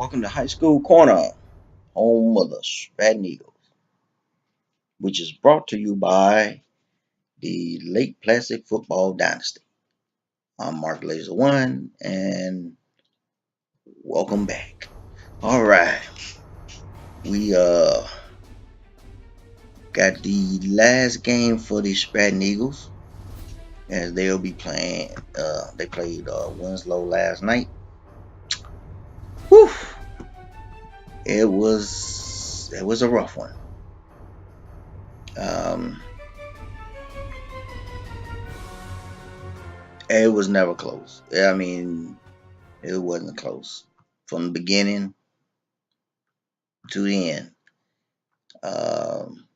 Welcome to High School Corner, home of the Stratton Eagles, which is brought to you by the Lake Placid Football Dynasty. I'm Mark Laser One, and welcome back. All right, we got the last game for the Stratton Eagles, as they'll be playing. They played Winslow last night. Whew, it was a rough one. It was never close. I mean, it wasn't close from the beginning to the end. Um,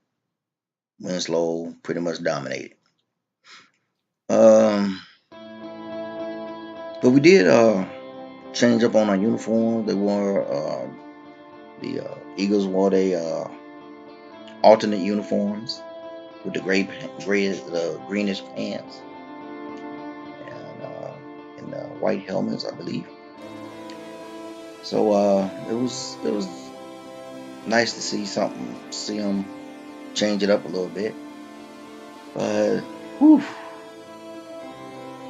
Winslow pretty much dominated. Um, but we did change up on our uniforms. They wore the Eagles wore their alternate uniforms with the greenish pants and the white helmets, I believe. So it was nice to see them change it up a little bit. But whew,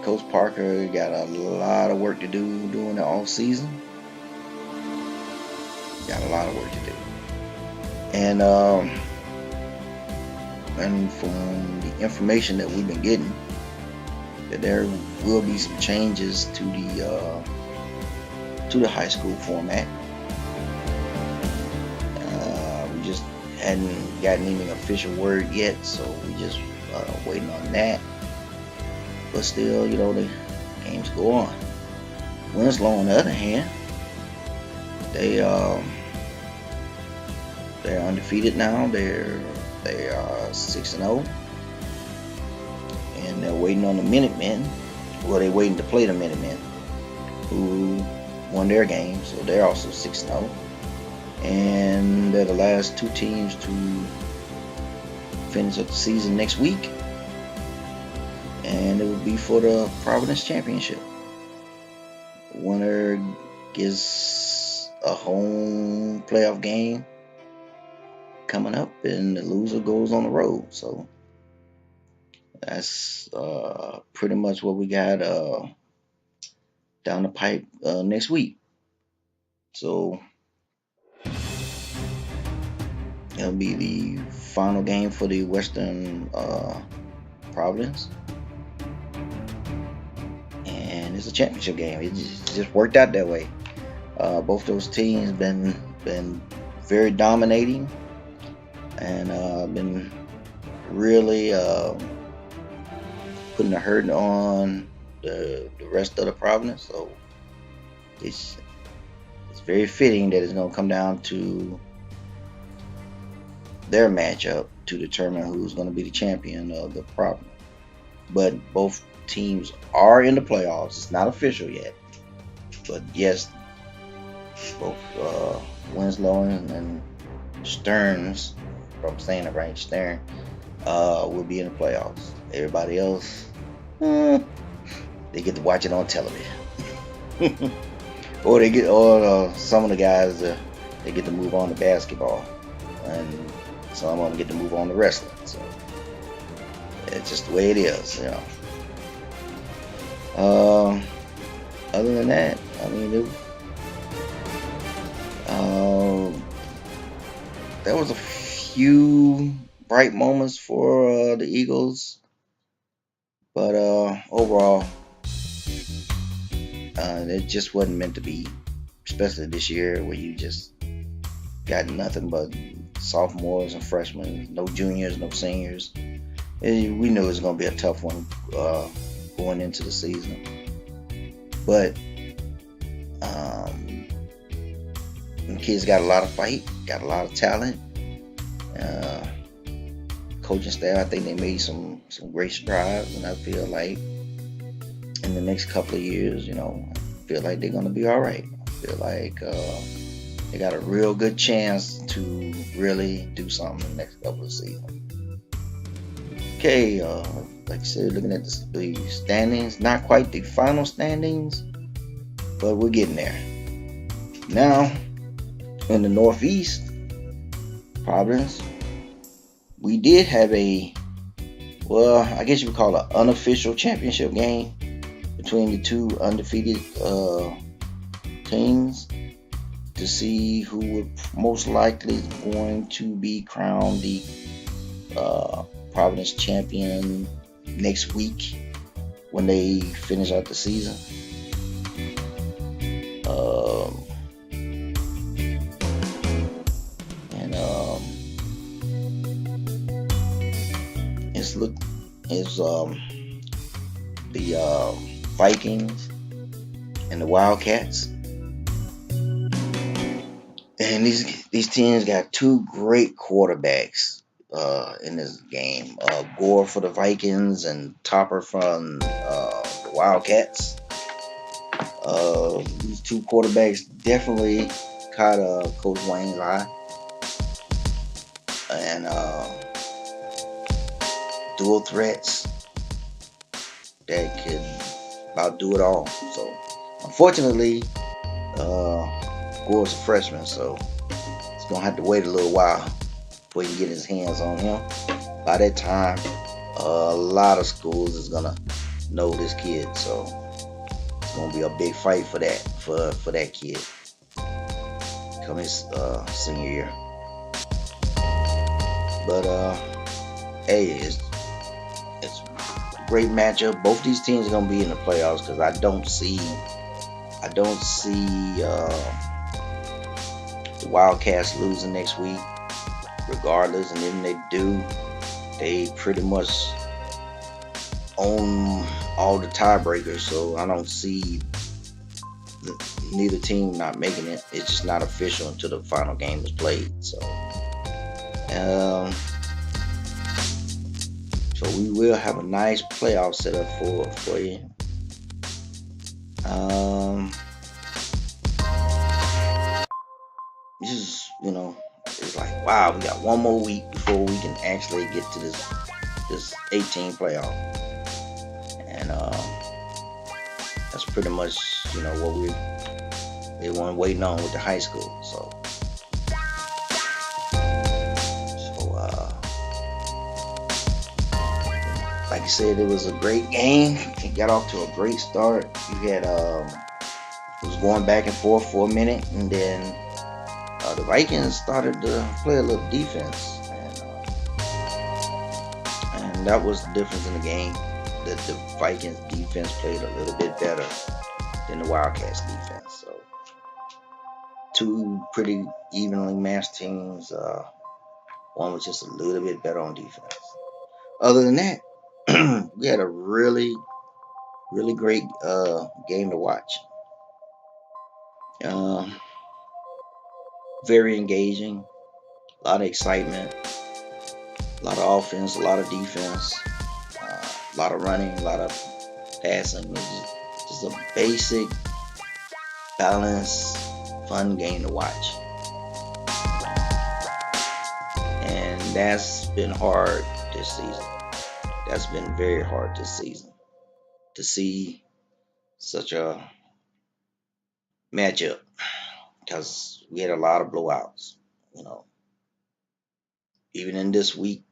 Coach Parker got a lot of work to do during the off season. Got a lot of work to do, and from the information that we've been getting, that there will be some changes to the high school format. We just hadn't gotten any official word yet, so we just waiting on that. But still, the games go on. Winslow, on the other hand, they're undefeated now. They are 6-0, and they're waiting on the Minutemen. Well, they're waiting to play the Minutemen, who won their game, so they're also 6-0. And they're the last two teams to finish up the season next week, and it will be for the Providence Championship. The winner gets a home playoff game coming up, and the loser goes on the road. So that's pretty much what we got down the pipe next week. So it'll be the final game for the Western Providence, and it's a championship game. It just worked out that way. Both those teams been very dominating, and been really putting a hurt on the rest of the Providence. So it's very fitting that it's going to come down to their matchup to determine who's going to be the champion of the Providence. But both teams are in the playoffs. It's not official yet, but yes, both Winslow and Stearns, if I'm saying it right, Stern, will be in the playoffs. Everybody else, they get to watch it on television, or some of the guys they get to move on to basketball, and some of them get to move on to wrestling. So it's just the way it is, Other than that, I mean, there was a few bright moments for the Eagles, but overall, it just wasn't meant to be, especially this year where you just got nothing but sophomores and freshmen, no juniors, no seniors. We knew it was going to be a tough one going into the season, but the kids got a lot of fight, got a lot of talent. Coaching staff, I think they made some great strides, and I feel like in the next couple of years, I feel like they're going to be all right. I feel like they got a real good chance to really do something in the next couple of seasons. Okay, like I said, looking at the standings, not quite the final standings, but we're getting there. Now, in the Northeast Providence, we did have well, I guess you would call it an unofficial championship game between the two undefeated teams to see who would most likely going to be crowned the Providence champion next week when they finish out the season. It's the Vikings and the Wildcats, and these teams got two great quarterbacks in this game. Gore for the Vikings and Topper from the Wildcats. These two quarterbacks definitely caught Coach Wayne's eye, and dual threats that could about do it all. So unfortunately, Gore's a freshman, so he's gonna have to wait a little while before he can get his hands on him. By that time, a lot of schools is gonna know this kid, so it's gonna be a big fight for that kid come his senior year. But hey, it's a great matchup. Both these teams are gonna be in the playoffs because I don't see the Wildcats losing next week, regardless. And even if they do, they pretty much own all the tiebreakers. So I don't see neither team not making it. It's just not official until the final game is played. So we will have a nice playoff setup for you. This is, it's like, wow, we got one more week before we can actually get to this 18 playoff, and that's pretty much what they weren't waiting on with the high school. So like I said, it was a great game. It got off to a great start. You had it was going back and forth for a minute, and then the Vikings started to play a little defense, and that was the difference in the game. That the Vikings defense played a little bit better than the Wildcats defense. So two pretty evenly matched teams. One was just a little bit better on defense. Other than that, we had a really, really great game to watch. Very engaging, a lot of excitement, a lot of offense, a lot of defense, a lot of running, a lot of passing. It was just a basic, balanced, fun game to watch. And that's been hard this season. That's been very hard this season to see such a matchup, because we had a lot of blowouts. Even in this week,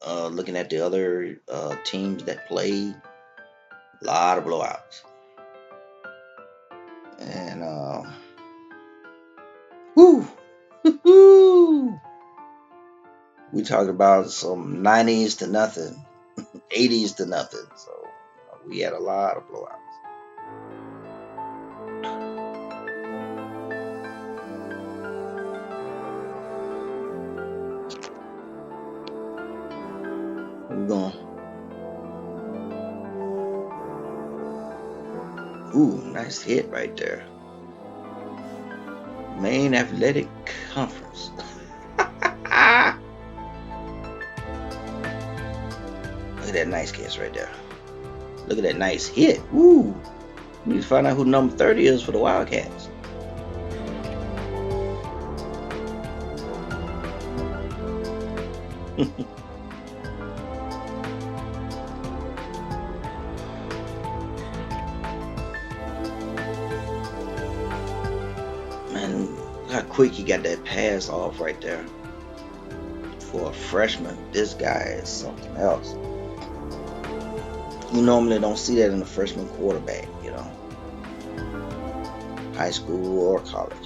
looking at the other teams that played, a lot of blowouts. And we talked about some 90s to nothing, 80s to nothing. So we had a lot of blowouts. We're going. Ooh, nice hit right there. Maine Athletic Conference. Look at that nice catch right there. Look at that nice hit. Ooh. We need to find out who number 30 is for the Wildcats. quick he got that pass off right there. For a freshman, this guy is something else. You normally don't see that in a freshman quarterback, you know, high school or college.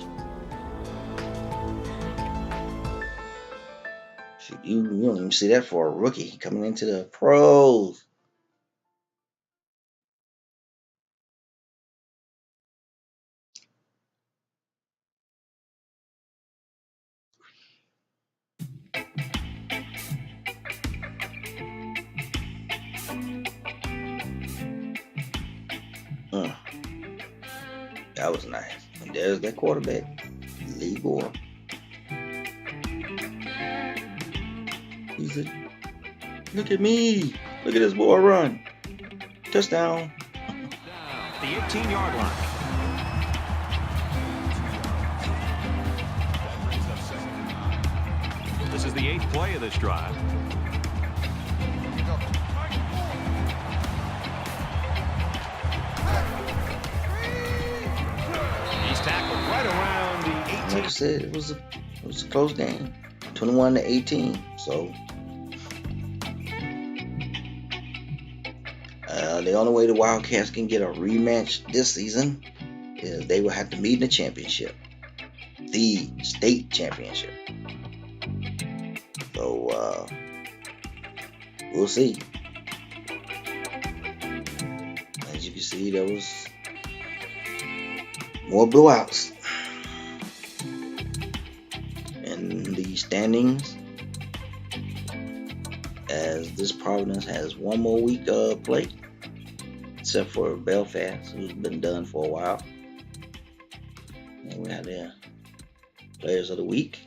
You don't even see that for a rookie coming into the pros. That was nice. And there's that quarterback, Lee Gore. He said, "Look at me. Look at this boy run. Touchdown." The 18-yard line. This is the 8th play of this drive. He's tackled right around the 18. Like I said, it was a close game, 21-18. So the only way the Wildcats can get a rematch this season is they will have to meet in the championship, the state championship. So we'll see. As you can see, there was more blowouts in the standings, as this Providence has one more week of play, except for Belfast, who's been done for a while. And we have their players of the week.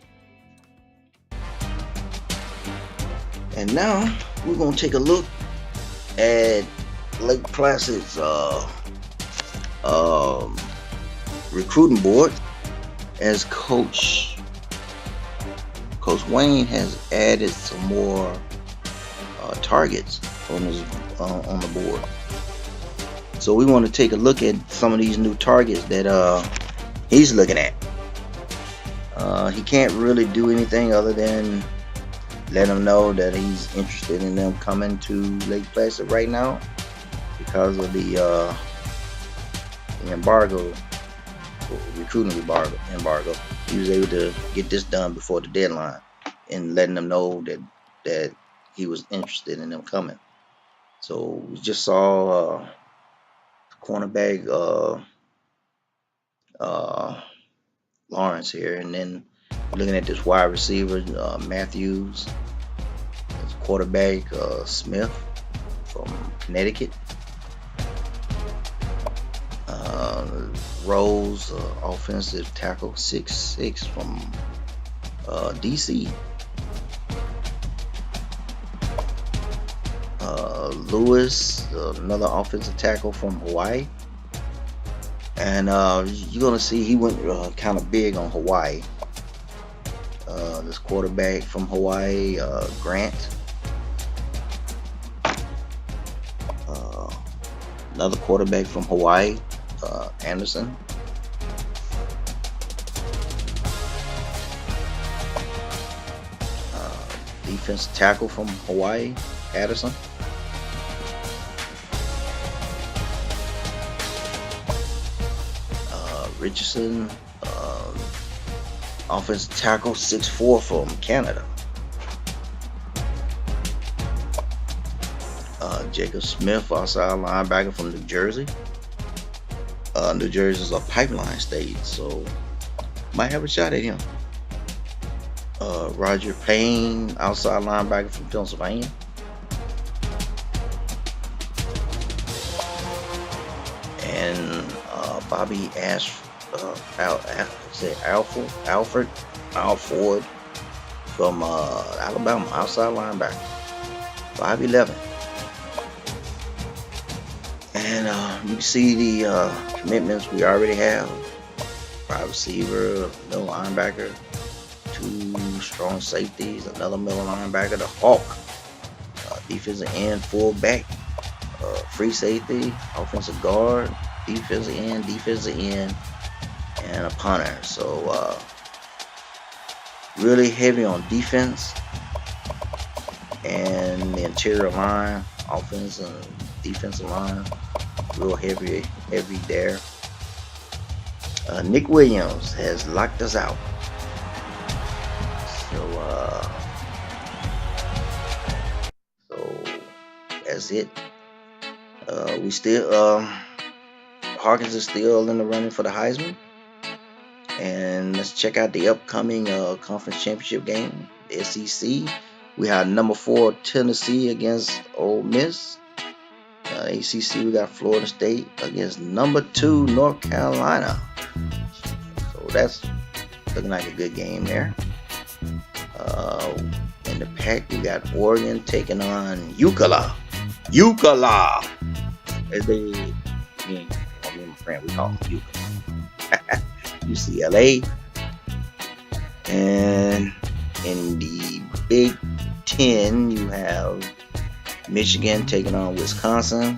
And now we're going to take a look at Lake Placid's recruiting board, as Coach Wayne has added some more targets on the board. So we want to take a look at some of these new targets that he's looking at. He can't really do anything other than let them know that he's interested in them coming to Lake Placid right now because of the embargo, recruiting embargo. He was able to get this done before the deadline and letting them know that he was interested in them coming. So we just saw cornerback Lawrence here, and then looking at this wide receiver Matthews, this quarterback Smith from Connecticut, Rose, offensive tackle 6'6" from DC, Lewis, another offensive tackle from Hawaii. And you're going to see he went kind of big on Hawaii. This quarterback from Hawaii, Grant. Another quarterback from Hawaii, Anderson. Defensive tackle from Hawaii, Addison. Richardson, offensive tackle 6'4" from Canada. Jacob Smith, outside linebacker from New Jersey. New Jersey is a pipeline state, so might have a shot at him. Roger Payne, outside linebacker from Pennsylvania. And Bobby Alford from Alabama, outside linebacker, 5'11". And you can see the commitments we already have: wide receiver, middle linebacker, 2 strong safeties, another middle linebacker, the Hawk, defensive end, fullback, free safety, offensive guard, defensive end, and a punter. So really heavy on defense and the interior line, offense and defensive line, real heavy there. Nick Williams has locked us out. So that's it. We still Hawkins is still in the running for the Heisman. And let's check out the upcoming conference championship game, the SEC. We have number 4 Tennessee against Ole Miss. ACC, we got Florida State against number 2 North Carolina. So that's looking like a good game there. In the pack, we got Oregon taking on UCLA. As me and my friend, we call them UCLA. UCLA. And in the Big Ten, you have Michigan taking on Wisconsin.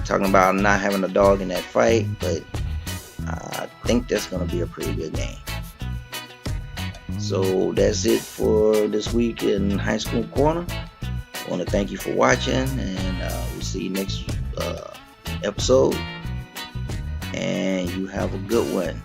Talking about not having a dog in that fight, but I think that's going to be a pretty good game. So that's it for this week in High School Corner. I want to thank you for watching, and we'll see you next episode. And you have a good one.